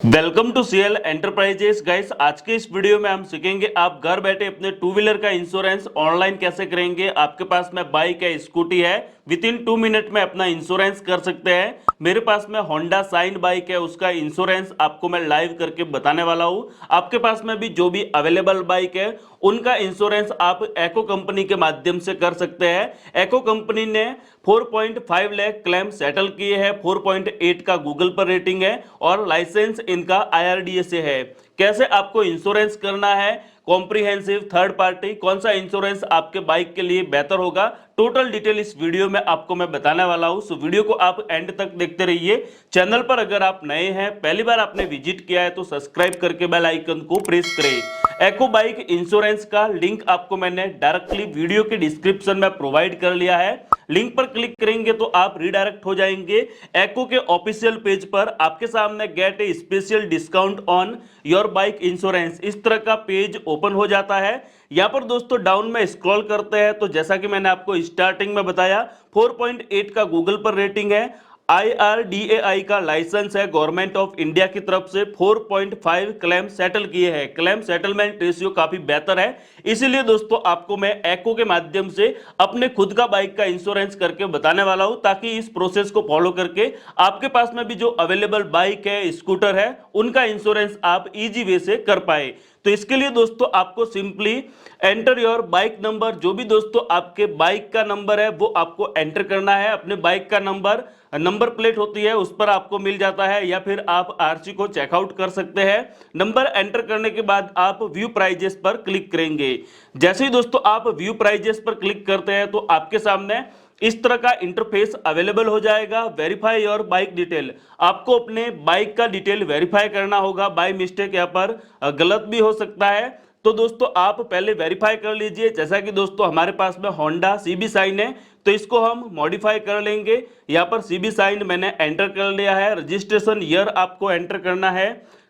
Welcome to CL enterprises guys. आज के इस वीडियो में हम सीखेंगे आप घर बैठे अपने टू व्हीलर का इंश्योरेंस ऑनलाइन कैसे करेंगे। आपके पास में बाइक है, स्कूटी है, विद इन 2 मिनट में अपना इंश्योरेंस कर सकते हैं। मेरे पास में होंडा साइन बाइक है, उसका इंश्योरेंस आपको मैं लाइव करके बताने वाला हूं। आपके पास में भी जो भी अवेलेबल बाइक है उनका इंश्योरेंस आप एको कंपनी के माध्यम से कर सकते हैं। एको कंपनी ने 4.5 लाख क्लेम सेटल किए हैं, 4.8 का गूगल पर रेटिंग है और लाइसेंस इनका आईआरडीए से है। कैसे आपको इंश्योरेंस करना है, कॉम्प्रिहेंसिव, थर्ड पार्टी, कौन सा इंश्योरेंस आपके बाइक के लिए बेहतर होगा, टोटल डिटेल इस वीडियो में आपको मैं बताने वाला हूं। सो वीडियो को आप एंड तक देखते रहिए। चैनल पर अगर आप नए हैं, पहली बार आपने विजिट किया है तो सब्सक्राइब करके बेल आइकन को प्रेस करें। एको बाइक इंश्योरेंस का लिंक आपको मैंने डायरेक्टली वीडियो के डिस्क्रिप्शन में प्रोवाइड कर लिया है। लिंक पर क्लिक करेंगे तो आप रिडायरेक्ट हो जाएंगे एको के ऑफिशियल पेज पर। आपके सामने gate A special discount on your bike insurance, इस तरह का पेज ओपन हो जाता है। यहां पर दोस्तों डाउन में स्क्रॉल करते हैं तो जैसा कि मैंने आपको स्टार्टिंग में बताया 4.8 का गूगल पर रेटिंग है, आईआरडीएआई का लाइसेंस है गवर्नमेंट ऑफ इंडिया की तरफ से, 4.5 क्लेम सेटल किए हैं। क्लेम सेटलमेंट रेशियो काफी बेहतर है, इसीलिए दोस्तों आपको मैं एको के माध्यम से अपने खुद का बाइक का इंश्योरेंस करके बताने वाला हूं, ताकि इस प्रोसेस को फॉलो करके आपके पास में भी जो अवेलेबल बाइक है, स्कूटर है, उनका इंश्योरेंस आप इजी वे से कर पाए। तो इसके लिए दोस्तों आपको simply enter your bike number, जो भी दोस्तों आपके बाइक का नंबर है वो आपको एंटर करना है। अपने बाइक का नंबर प्लेट होती है उस पर आपको मिल जाता है, या फिर आप आरसी को चेकआउट कर सकते हैं। नंबर एंटर करने के बाद आप व्यू प्राइजेस पर क्लिक करेंगे। जैसे ही दोस्तों आप व्यू प्राइजेस पर क्लिक करते हैं तो आपके सामने इस तरह का इंटरफेस अवेलेबल हो जाएगा। वेरीफाई योर बाइक डिटेल, आपको अपने बाइक का डिटेल वेरीफाई करना होगा। बाय मिस्टेक यहाँ पर गलत भी हो सकता है, तो दोस्तों आप पहले वेरीफाई कर लीजिए। जैसा कि दोस्तों हमारे पास में होंडा सीबी साइन है तो इसको हम मॉडिफाई कर लेंगे। यहाँ पर सीबी साइन मैंने एंटर कर लिया है। रजिस्ट्रेशन ईयर आपको एंटर करना है।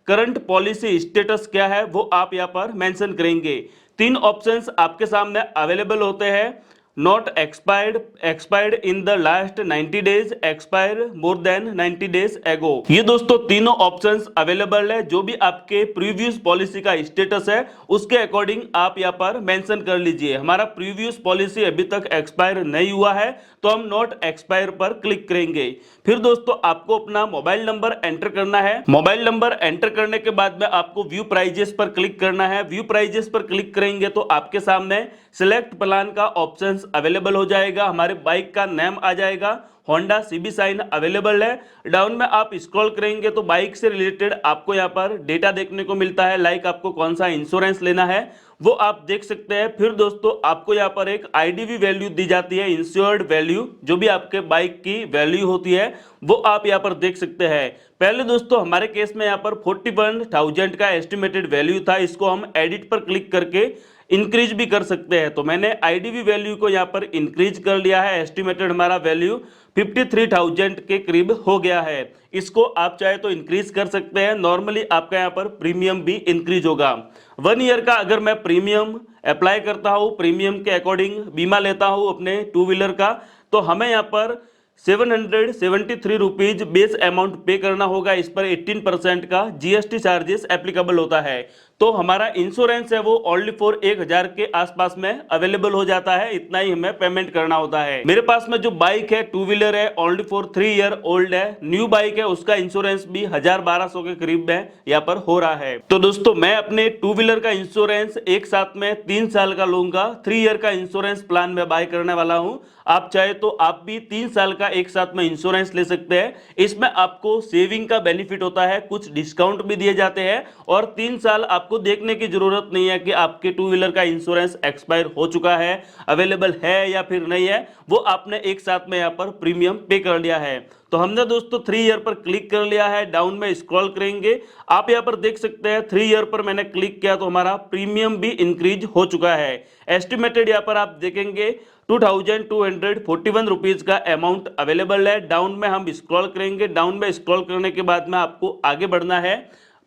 करंट पॉलिसी स्टेटस क्या है वो आप यहाँ पर मेंशन करेंगे। 3 ऑप्शंस आपके सामने अवेलेबल होते हैं, not expired, expired in the last 90 days, expire more than 90 days एगो। ये दोस्तों तीनों ऑप्शंस अवेलेबल है। जो भी आपके प्रीवियस पॉलिसी का स्टेटस है उसके अकॉर्डिंग आप यहाँ पर मेंशन कर लीजिए। हमारा प्रीवियस पॉलिसी अभी तक एक्सपायर नहीं हुआ है तो हम नॉट एक्सपायर पर क्लिक करेंगे। फिर दोस्तों आपको अपना मोबाइल नंबर एंटर करना है। मोबाइल नंबर एंटर करने के बाद में आपको व्यू प्राइजेस पर क्लिक करना है। व्यू प्राइजेस पर क्लिक करेंगे तो आपके सामने सिलेक्ट प्लान का ऑप्शंस अवेलेबल हो जाएगा। हमारे बाइक का नेम आ जाएगा, होंडा सीबी साइन अवेलेबल है। डाउन में आप स्क्रॉल करेंगे तो बाइक से रिलेटेड आपको यहाँ पर डेटा देखने को मिलता है, लाइक आपको कौन सा इंश्योरेंस लेना है वो आप देख सकते हैं। फिर दोस्तों आपको यहाँ पर एक आईडीवी वैल्यू दी जाती है, इंश्योर्ड वैल्यू, जो भी आपके बाइक की वैल्यू होती है वो आप यहाँ पर देख सकते हैं। पहले दोस्तों हमारे केस में यहाँ पर 41,000 का एस्टिमेटेड वैल्यू था, इसको हम एडिट पर क्लिक करके इंक्रीज भी कर सकते हैं। तो मैंने आईडीवी वैल्यू को यहाँ पर इंक्रीज कर लिया है। एस्टिमेटेड हमारा वैल्यू 53,000 के करीब हो गया है। इसको आप चाहे तो इंक्रीज कर सकते हैं। नॉर्मली आपका यहाँ पर प्रीमियम भी इंक्रीज होगा। 1 ईयर का अगर मैं प्रीमियम अप्लाई करता हूँ, प्रीमियम के अकॉर्डिंग बीमा लेता हूँ अपने टू व्हीलर का, तो हमें यहाँ पर 773 रुपीज बेस अमाउंट पे करना होगा। इस पर 18% का जीएसटी चार्जेस एप्लीकेबल होता है। तो हमारा इंश्योरेंस है वो ओनली फॉर 1,000 के आसपास में अवेलेबल हो जाता है, इतना ही हमें पेमेंट करना होता है। मेरे पास में जो बाइक है टू व्हीलर है, ओनली फॉर 3 ईयर ओल्ड है, न्यू बाइक है, उसका इंश्योरेंस भी 1,000-1,200 के करीब में यहाँ पर हो रहा है। तो दोस्तों मैं अपने टू व्हीलर का इंश्योरेंस एक साथ में 3 साल का लूंगा। 3 ईयर का इंश्योरेंस प्लान में बाय करने वाला हूं। आप चाहे तो आप भी 3 साल का एक साथ में इंश्योरेंस ले सकते हैं। इसमें आपको सेविंग का बेनिफिट होता है, कुछ डिस्काउंट भी दिए जाते हैं, और 3 साल आपको देखने की जरूरत नहीं है कि आपके टू व्हीलर का इंश्योरेंस एक्सपायर हो चुका है, अवेलेबल है या फिर नहीं है। वो आपने एक साथ में यहाँ पर प्रीमियम पे कर लिया है। तो हमने दोस्तों 3 ईयर पर क्लिक कर लिया है। डाउन में स्क्रॉल करेंगे, आप यहाँ पर देख सकते हैं 3 ईयर पर मैंने क्लिक किया तो हमारा प्रीमियम भी इंक्रीज हो चुका है। एस्टिमेटेड यहाँ पर आप देखेंगे 2,241 रुपीज का अमाउंट अवेलेबल है। डाउन में हम स्क्रॉल करेंगे। डाउन में स्क्रॉल करने के बाद में आपको आगे बढ़ना है।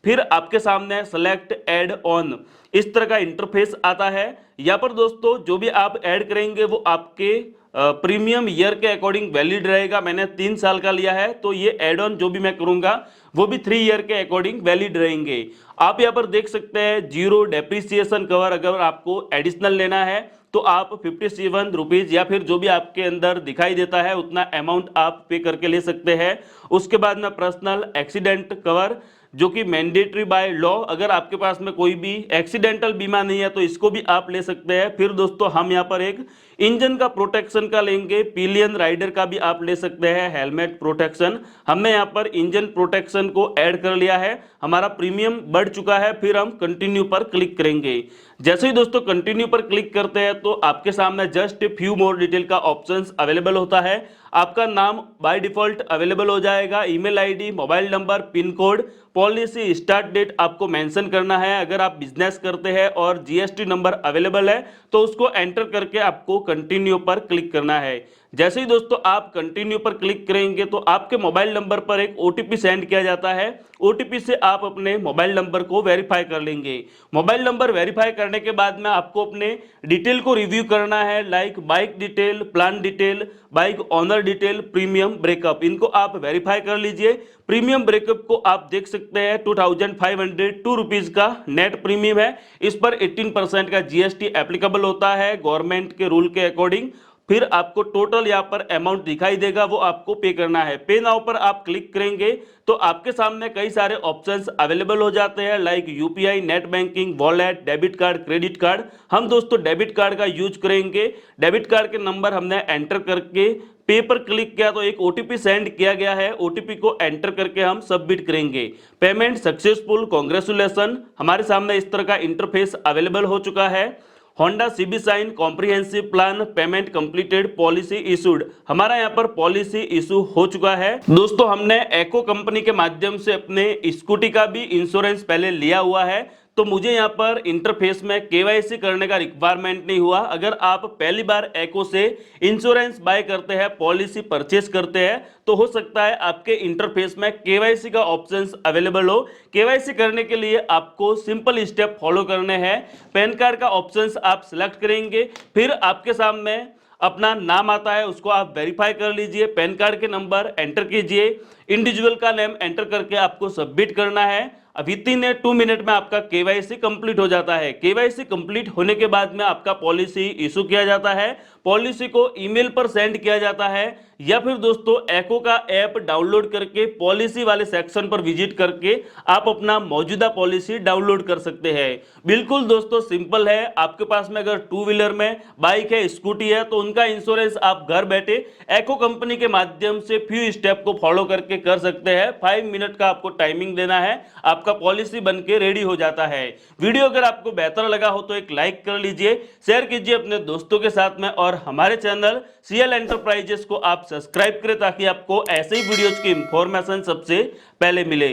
फिर आपके सामने सेलेक्ट ऐड ऑन, इस तरह का इंटरफेस आता है। यहाँ पर दोस्तों जो भी आप ऐड करेंगे वो आपके प्रीमियम ईयर के अकॉर्डिंग वैलिड रहेगा। मैंने 3 साल का लिया है तो ये एड ऑन जो भी मैं करूंगा वो भी 3 ईयर के अकॉर्डिंग वैलिड रहेंगे। आप यहाँ पर देख सकते हैं जीरो डेप्रिसिएशन कवर अगर आपको एडिशनल लेना है तो आप 57 रुपीज या फिर जो भी आपके अंदर दिखाई देता है उतना अमाउंट आप पे करके ले सकते हैं। उसके बाद में पर्सनल एक्सीडेंट कवर जो कि मैंडेटरी बाय लॉ, अगर आपके पास में कोई भी एक्सीडेंटल बीमा नहीं है तो इसको भी आप ले सकते हैं। फिर दोस्तों हम यहाँ पर एक इंजन का प्रोटेक्शन का लेंगे, पिलियन राइडर का भी आप ले सकते हैं, हेलमेट प्रोटेक्शन। हमने यहाँ पर इंजन प्रोटेक्शन को ऐड कर लिया है, हमारा प्रीमियम बढ़ चुका है। फिर हम कंटिन्यू पर क्लिक करेंगे। जैसे ही दोस्तों कंटिन्यू पर क्लिक करते हैं तो आपके सामने जस्ट फ्यू मोर डिटेल का ऑप्शंस अवेलेबल होता है। आपका नाम बाय डिफॉल्ट अवेलेबल हो जाएगा, email ID, mobile number, pin code, policy start date आपको मेंशन करना है। अगर आप बिजनेस करते हैं और जीएसटी नंबर अवेलेबल है तो उसको एंटर करके आपको कंटिन्यू पर क्लिक करना है। जैसे ही दोस्तों आप कंटिन्यू पर क्लिक करेंगे तो आपके मोबाइल नंबर पर एक ओटीपी सेंड किया जाता है। ओटीपी से आप अपने मोबाइल नंबर को वेरीफाई कर लेंगे। मोबाइल नंबर वेरीफाई करने के बाद में आपको अपने डिटेल को रिव्यू करना है, like bike detail, plan detail, bike owner detail, premium breakup, इनको आप वेरीफाई कर लीजिए। प्रीमियम ब्रेकअप को आप देख सकते हैं 2502 रुपीज का नेट प्रीमियम है। इस पर 18% का जीएसटी एप्लीकेबल होता है गवर्नमेंट के रूल के अकॉर्डिंग। फिर आपको टोटल यहाँ पर अमाउंट दिखाई देगा, वो आपको पे करना है। पे नाउ पर आप क्लिक करेंगे तो आपके सामने कई सारे ऑप्शंस अवेलेबल हो जाते हैं, like UPI, net banking, wallet, debit card, credit card. हम दोस्तों डेबिट कार्ड का यूज करेंगे। डेबिट कार्ड के नंबर हमने एंटर करके पे पर क्लिक किया तो एक ओटीपी सेंड किया गया है। ओटीपी को एंटर करके हम सबमिट करेंगे। Payment successful, congratulation. हमारे सामने इस तरह का इंटरफेस अवेलेबल हो चुका है। Honda CB Shine comprehensive plan, payment completed, policy issued. हमारा यहाँ पर पॉलिसी इशू हो चुका है। दोस्तों हमने एको कंपनी के माध्यम से अपने स्कूटी का भी इंश्योरेंस पहले लिया हुआ है तो मुझे यहाँ पर इंटरफेस में केवाईसी करने का रिक्वायरमेंट नहीं हुआ। अगर आप पहली बार एको से इंश्योरेंस बाय करते हैं, पॉलिसी परचेस करते हैं तो हो सकता है आपके इंटरफेस में केवाईसी का ऑप्शंस अवेलेबल हो। केवाईसी करने के लिए आपको सिंपल स्टेप फॉलो करने हैं। पैन कार्ड का ऑप्शंस आप सिलेक्ट करेंगे, फिर आपके सामने अपना नाम आता है, उसको आप वेरीफाई कर लीजिए। पैन कार्ड के नंबर एंटर कीजिए, इंडिविजुअल का नेम एंटर करके आपको सबमिट करना है। विथिन 2 मिनट में आपका केवाईसी कंप्लीट हो जाता है। केवाईसी कंप्लीट होने के बाद में आपका पॉलिसी इशू किया जाता है। पॉलिसी को ईमेल पर सेंड किया जाता है या फिर दोस्तों एको का ऐप डाउनलोड करके पॉलिसी वाले सेक्शन पर विजिट करके आप अपना मौजूदा पॉलिसी डाउनलोड कर सकते हैं। बिल्कुल दोस्तों सिंपल है। आपके पास में अगर टू व्हीलर में बाइक है, स्कूटी है तो उनका इंश्योरेंस आप घर बैठे एको कंपनी के माध्यम से फ्यू स्टेप को फॉलो करके कर सकते हैं। 5 मिनट का आपको टाइमिंग देना है, आपका पॉलिसी बनके रेडी हो जाता है। वीडियो अगर आपको बेहतर लगा हो तो एक लाइक कर लीजिए, शेयर कीजिए अपने दोस्तों के साथ में और हमारे चैनल सीएल एंटरप्राइजेस को आप सब्सक्राइब करें ताकि आपको ऐसे ही वीडियोज की इंफॉर्मेशन सबसे पहले मिले।